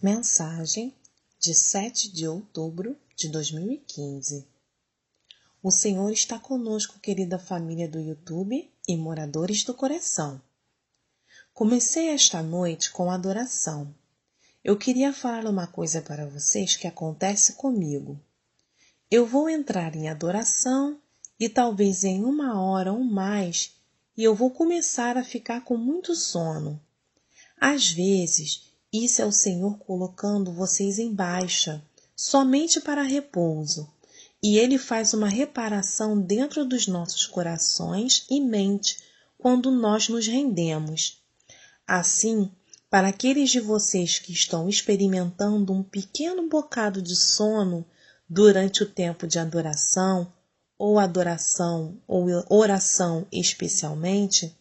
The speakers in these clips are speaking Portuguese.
Mensagem de 7 de outubro de 2015. O Senhor está conosco, querida família do YouTube e moradores do coração. Comecei esta noite com adoração. Eu queria falar uma coisa para vocês que acontece comigo. Eu vou entrar em adoração e talvez em 1 hora ou mais, e eu vou começar a ficar com muito sono. Às vezes, isso é o Senhor colocando vocês em baixa, somente para repouso, e Ele faz uma reparação dentro dos nossos corações e mente quando nós nos rendemos. Assim, para aqueles de vocês que estão experimentando um pequeno bocado de sono durante o tempo de adoração ou oração especialmente,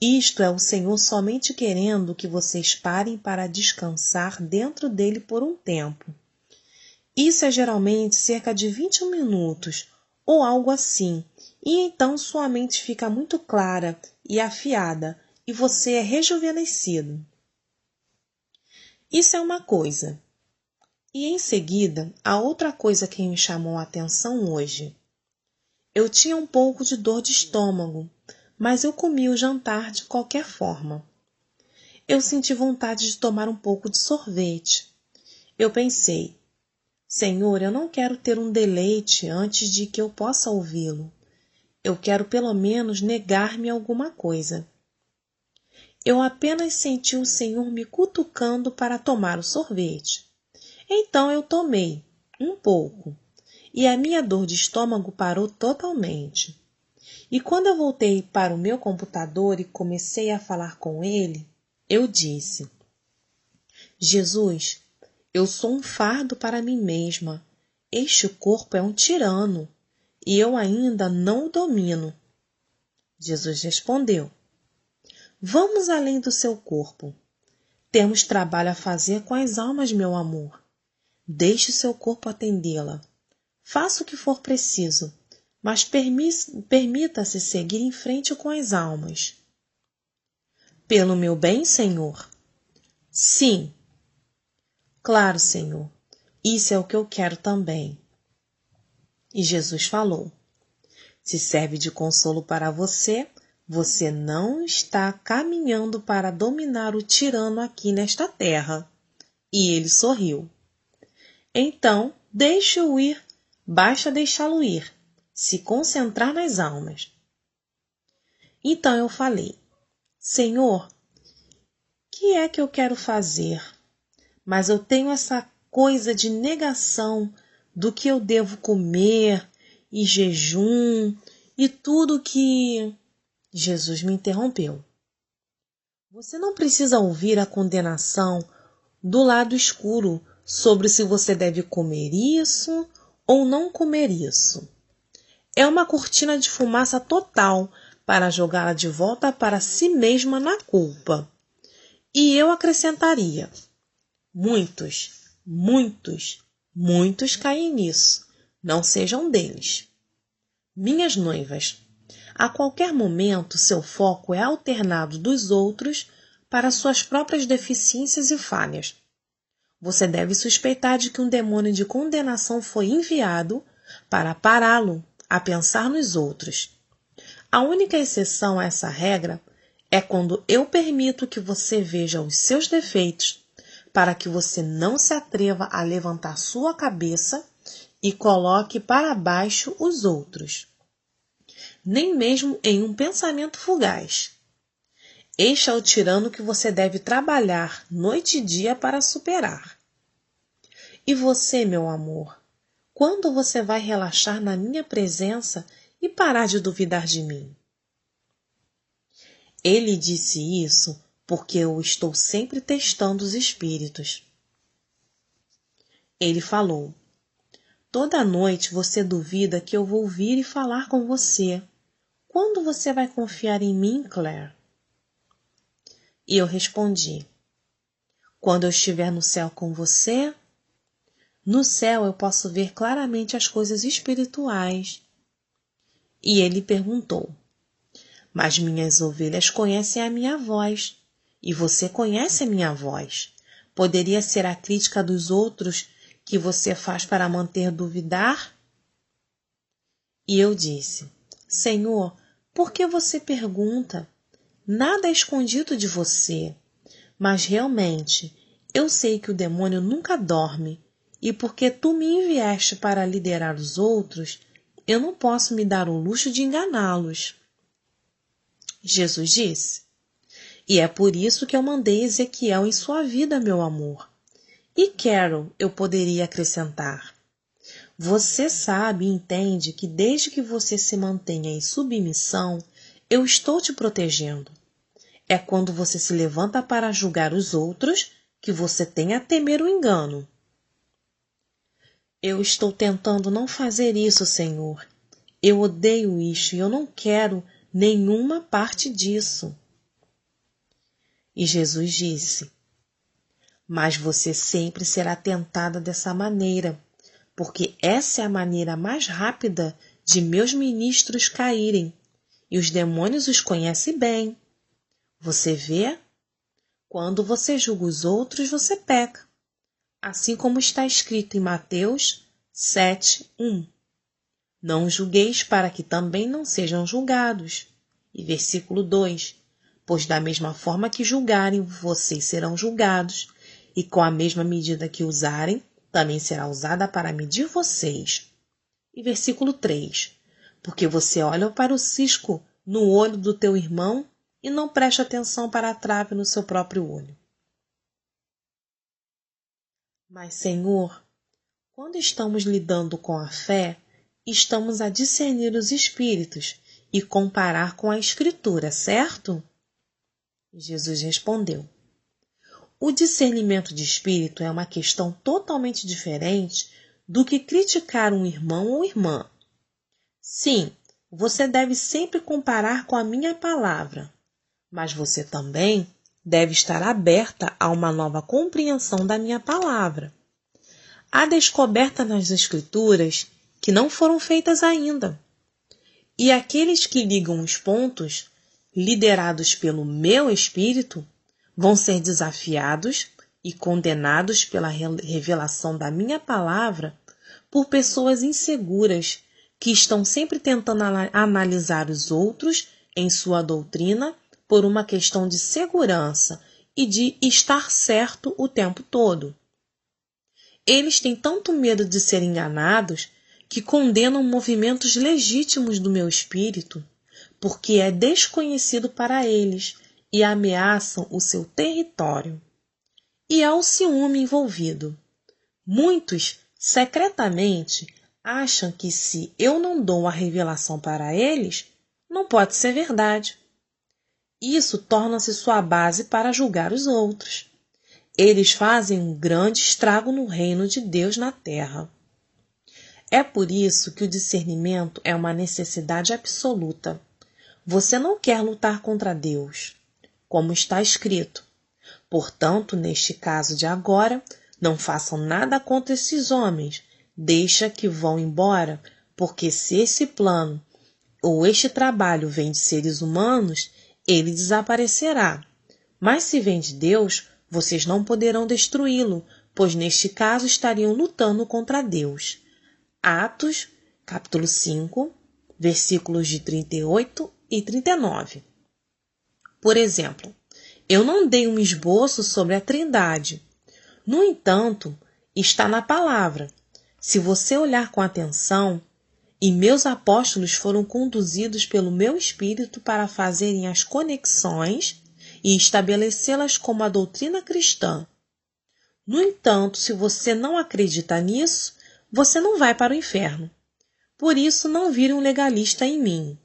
isto é o Senhor somente querendo que vocês parem para descansar dentro dele por um tempo. Isso é geralmente cerca de 21 minutos ou algo assim, e então sua mente fica muito clara e afiada e você é rejuvenescido. Isso é uma coisa. E em seguida, a outra coisa que me chamou a atenção hoje. Eu tinha um pouco de dor de estômago, mas eu comi o jantar de qualquer forma. Eu senti vontade de tomar um pouco de sorvete. Eu pensei, Senhor, eu não quero ter um deleite antes de que eu possa ouvi-lo. Eu quero pelo menos negar-me alguma coisa. Eu apenas senti o Senhor me cutucando para tomar o sorvete. Então eu tomei, um pouco, e a minha dor de estômago parou totalmente. E quando eu voltei para o meu computador e comecei a falar com ele, eu disse, Jesus, eu sou um fardo para mim mesma. Este corpo é um tirano e eu ainda não o domino. Jesus respondeu, vamos além do seu corpo. Temos trabalho a fazer com as almas, meu amor. Deixe o seu corpo atendê-la. Faça o que for preciso, mas permita-se seguir em frente com as almas. Pelo meu bem, Senhor? Sim. Claro, Senhor. Isso é o que eu quero também. E Jesus falou, se serve de consolo para você, você não está caminhando para dominar o tirano aqui nesta terra. E ele sorriu. Então, deixe-o ir, basta deixá-lo ir, se concentrar nas almas. Então eu falei, Senhor, que é que eu quero fazer? Mas eu tenho essa coisa de negação do que eu devo comer e jejum e tudo que... Jesus me interrompeu. Você não precisa ouvir a condenação do lado escuro sobre se você deve comer isso ou não comer isso. É uma cortina de fumaça total para jogá-la de volta para si mesma na culpa. E eu acrescentaria, muitos caem nisso. Não sejam deles. Minhas noivas, a qualquer momento seu foco é alternado dos outros para suas próprias deficiências e falhas. Você deve suspeitar de que um demônio de condenação foi enviado para pará-lo a pensar nos outros. A única exceção a essa regra é quando eu permito que você veja os seus defeitos para que você não se atreva a levantar sua cabeça e coloque para baixo os outros, nem mesmo em um pensamento fugaz. Este é o tirano que você deve trabalhar noite e dia para superar. E você, meu amor, quando você vai relaxar na minha presença e parar de duvidar de mim? Ele disse isso porque eu estou sempre testando os espíritos. Ele falou, toda noite você duvida que eu vou vir e falar com você. Quando você vai confiar em mim, Claire? E eu respondi, quando eu estiver no céu com você, no céu eu posso ver claramente as coisas espirituais. E ele perguntou, mas minhas ovelhas conhecem a minha voz, e você conhece a minha voz, Poderia ser a crítica dos outros que você faz para manter duvidar? E eu disse: Senhor, por que você pergunta? Nada é escondido de você. Mas realmente, eu sei que o demônio nunca dorme, e porque tu me enviaste para liderar os outros, eu não posso me dar o luxo de enganá-los. Jesus disse: E é por isso que eu mandei Ezequiel em sua vida, meu amor. E Carol, eu poderia acrescentar. Você sabe e entende que desde que você se mantenha em submissão, eu estou te protegendo. É quando você se levanta para julgar os outros que você tem a temer o engano. Eu estou tentando não fazer isso, Senhor. Eu odeio isso e eu não quero nenhuma parte disso. E Jesus disse: Mas você sempre será tentada dessa maneira, porque essa é a maneira mais rápida de meus ministros caírem, e os demônios os conhecem bem. Você vê? Quando você julga os outros, você peca. Assim como está escrito em Mateus 7:1. Não julgueis para que também não sejam julgados. E versículo 2. Pois da mesma forma que julgarem, vocês serão julgados, e com a mesma medida que usarem, também será usada para medir vocês. E versículo 3. Porque você olha para o cisco no olho do teu irmão e não presta atenção para a trave no seu próprio olho. Mas, Senhor, quando estamos lidando com a fé, estamos a discernir os espíritos e comparar com a Escritura, certo? Jesus respondeu: O discernimento de espírito é uma questão totalmente diferente do que criticar um irmão ou irmã. Sim, você deve sempre comparar com a minha palavra, mas você também deve estar aberta a uma nova compreensão da minha palavra. Há descoberta nas Escrituras que não foram feitas ainda. E aqueles que ligam os pontos, liderados pelo meu Espírito, vão ser desafiados e condenados pela revelação da minha palavra por pessoas inseguras que estão sempre tentando analisar os outros em sua doutrina por uma questão de segurança e de estar certo o tempo todo. Eles têm tanto medo de ser enganados que condenam movimentos legítimos do meu espírito, porque é desconhecido para eles e ameaçam o seu território. E há o ciúme envolvido. Muitos, secretamente, acham que se eu não dou a revelação para eles, não pode ser verdade. Isso torna-se sua base para julgar os outros. Eles fazem um grande estrago no reino de Deus na terra. É por isso que o discernimento é uma necessidade absoluta. Você não quer lutar contra Deus, como está escrito. Portanto, neste caso de agora, não façam nada contra esses homens. Deixa que vão embora, porque se esse plano ou este trabalho vem de seres humanos, ele desaparecerá. Mas se vem de Deus, vocês não poderão destruí-lo, pois neste caso estariam lutando contra Deus. Atos, capítulo 5, versículos de 38 e 39. Por exemplo, eu não dei um esboço sobre a Trindade. No entanto, está na palavra. Se você olhar com atenção, e meus apóstolos foram conduzidos pelo meu Espírito para fazerem as conexões e estabelecê-las como a doutrina cristã. No entanto, se você não acredita nisso, você não vai para o inferno. Por isso, não vire um legalista em mim.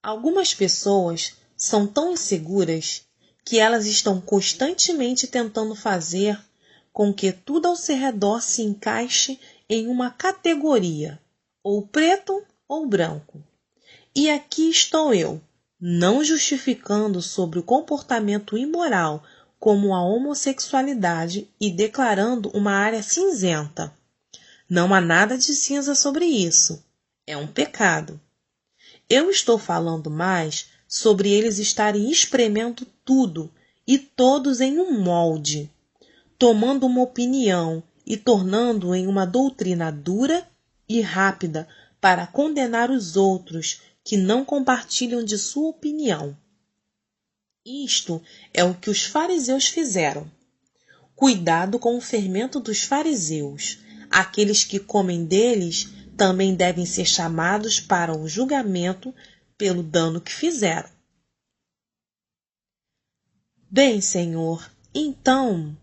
Algumas pessoas são tão inseguras que elas estão constantemente tentando fazer com que tudo ao seu redor se encaixe em uma categoria, ou preto ou branco. E aqui estou eu, não justificando sobre o comportamento imoral como a homossexualidade e declarando uma área cinzenta. Não há nada de cinza sobre isso. É um pecado. Eu estou falando mais sobre eles estarem espremendo tudo e todos em um molde. tomando uma opinião e tornando-o em uma doutrina dura e rápida para condenar os outros que não compartilham de sua opinião. Isto é o que os fariseus fizeram. Cuidado com o fermento dos fariseus. Aqueles que comem deles também devem ser chamados para o julgamento pelo dano que fizeram. Bem, Senhor, então,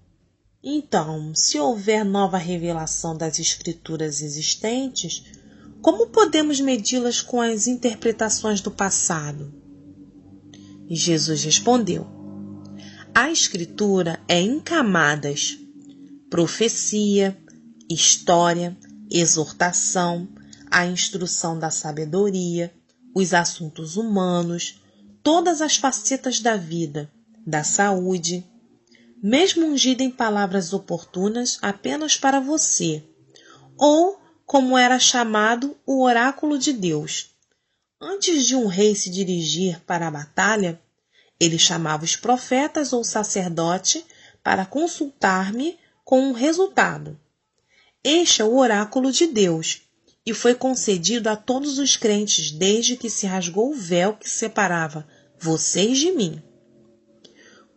se houver nova revelação das Escrituras existentes, como podemos medi-las com as interpretações do passado? E Jesus respondeu: a Escritura é em camadas: profecia, história, exortação, a instrução da sabedoria, os assuntos humanos, todas as facetas da vida, da saúde, mesmo ungida em palavras oportunas apenas para você, ou, como era chamado, o oráculo de Deus. Antes de um rei se dirigir para a batalha, ele chamava os profetas ou sacerdote para consultar-me com um resultado. Este é o oráculo de Deus, e foi concedido a todos os crentes desde que se rasgou o véu que separava vocês de mim.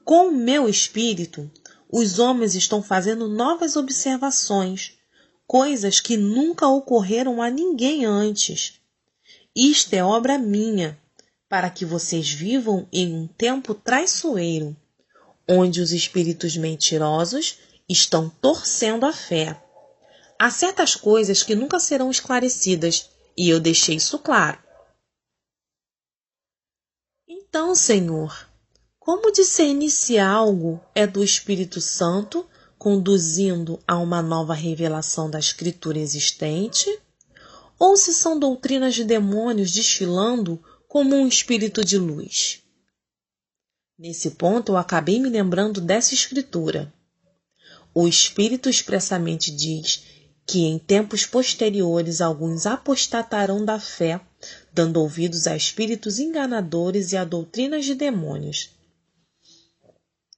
Com o meu espírito, os homens estão fazendo novas observações, coisas que nunca ocorreram a ninguém antes. Isto é obra minha, para que vocês vivam em um tempo traiçoeiro, onde os espíritos mentirosos estão torcendo a fé. Há certas coisas que nunca serão esclarecidas, e eu deixei isso claro. Então, Senhor, como discernir se algo é do Espírito Santo, conduzindo a uma nova revelação da Escritura existente, ou se são doutrinas de demônios desfilando como um espírito de luz? Nesse ponto, eu acabei me lembrando dessa Escritura. O Espírito expressamente diz que em tempos posteriores alguns apostatarão da fé, dando ouvidos a espíritos enganadores e a doutrinas de demônios.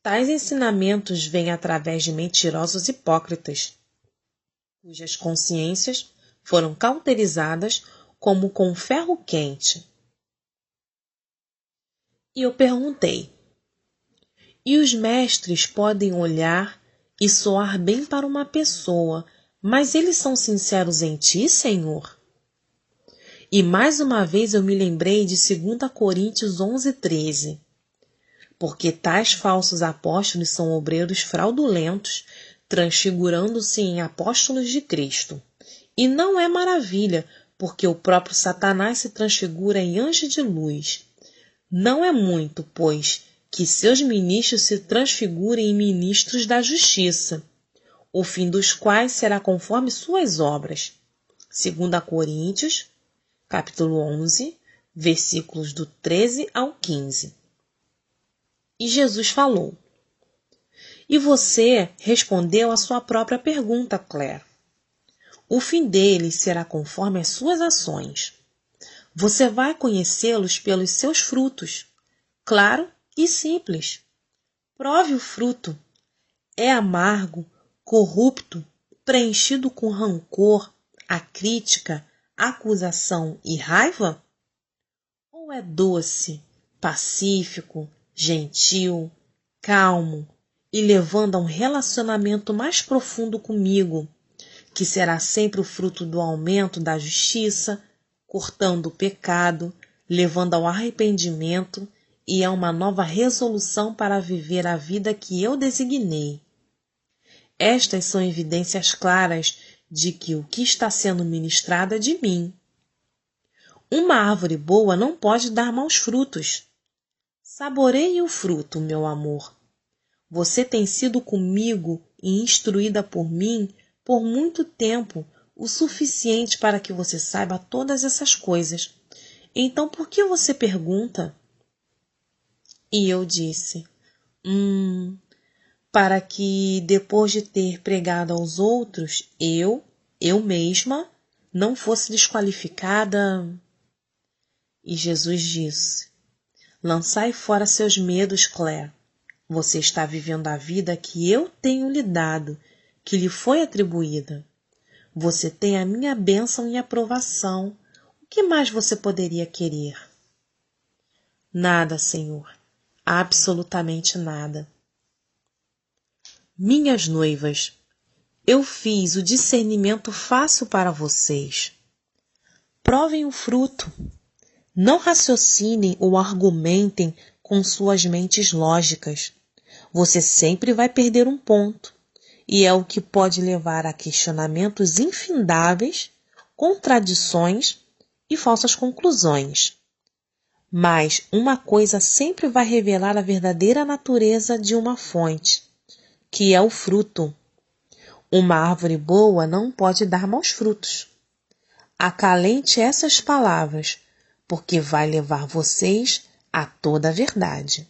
Tais ensinamentos vêm através de mentirosos hipócritas, cujas consciências foram cauterizadas como com ferro quente. E eu perguntei: e os mestres podem olhar e soar bem para uma pessoa, mas eles são sinceros em ti, Senhor? E mais uma vez eu me lembrei de 2 Coríntios 11:13. Porque tais falsos apóstolos são obreiros fraudulentos, transfigurando-se em apóstolos de Cristo. E não é maravilha, porque o próprio Satanás se transfigura em anjo de luz. Não é muito, pois, que seus ministros se transfigurem em ministros da justiça, o fim dos quais será conforme suas obras. 2 Coríntios, capítulo 11, versículos do 13 ao 15. E Jesus falou: e você respondeu à sua própria pergunta, Claire. O fim deles será conforme as suas ações. Você vai conhecê-los pelos seus frutos. Claro e simples. Prove o fruto. É amargo, corrupto, preenchido com rancor, a crítica, acusação e raiva? Ou é doce, pacífico, gentil, calmo e levando a um relacionamento mais profundo comigo, que será sempre o fruto do aumento da justiça, cortando o pecado, levando ao arrependimento e a uma nova resolução para viver a vida que eu designei. Estas são evidências claras de que o que está sendo ministrado é de mim. Uma árvore boa não pode dar maus frutos. Saboreie o fruto, meu amor. Você tem sido comigo e instruída por mim por muito tempo, o suficiente para que você saiba todas essas coisas. Então, por que você pergunta? E eu disse: para que, depois de ter pregado aos outros, eu mesma, não fosse desqualificada. E Jesus disse: lançai fora seus medos, Claire. Você está vivendo a vida que eu tenho lhe dado, que lhe foi atribuída. Você tem a minha bênção e aprovação. O que mais você poderia querer? Nada, Senhor. Absolutamente nada. Minhas noivas, eu fiz o discernimento fácil para vocês. Provem o fruto. Não raciocinem ou argumentem com suas mentes lógicas. Você sempre vai perder um ponto, e é o que pode levar a questionamentos infindáveis, contradições e falsas conclusões. Mas uma coisa sempre vai revelar a verdadeira natureza de uma fonte, que é o fruto. Uma árvore boa não pode dar maus frutos. Acalente essas palavras, porque vai levar vocês a toda a verdade.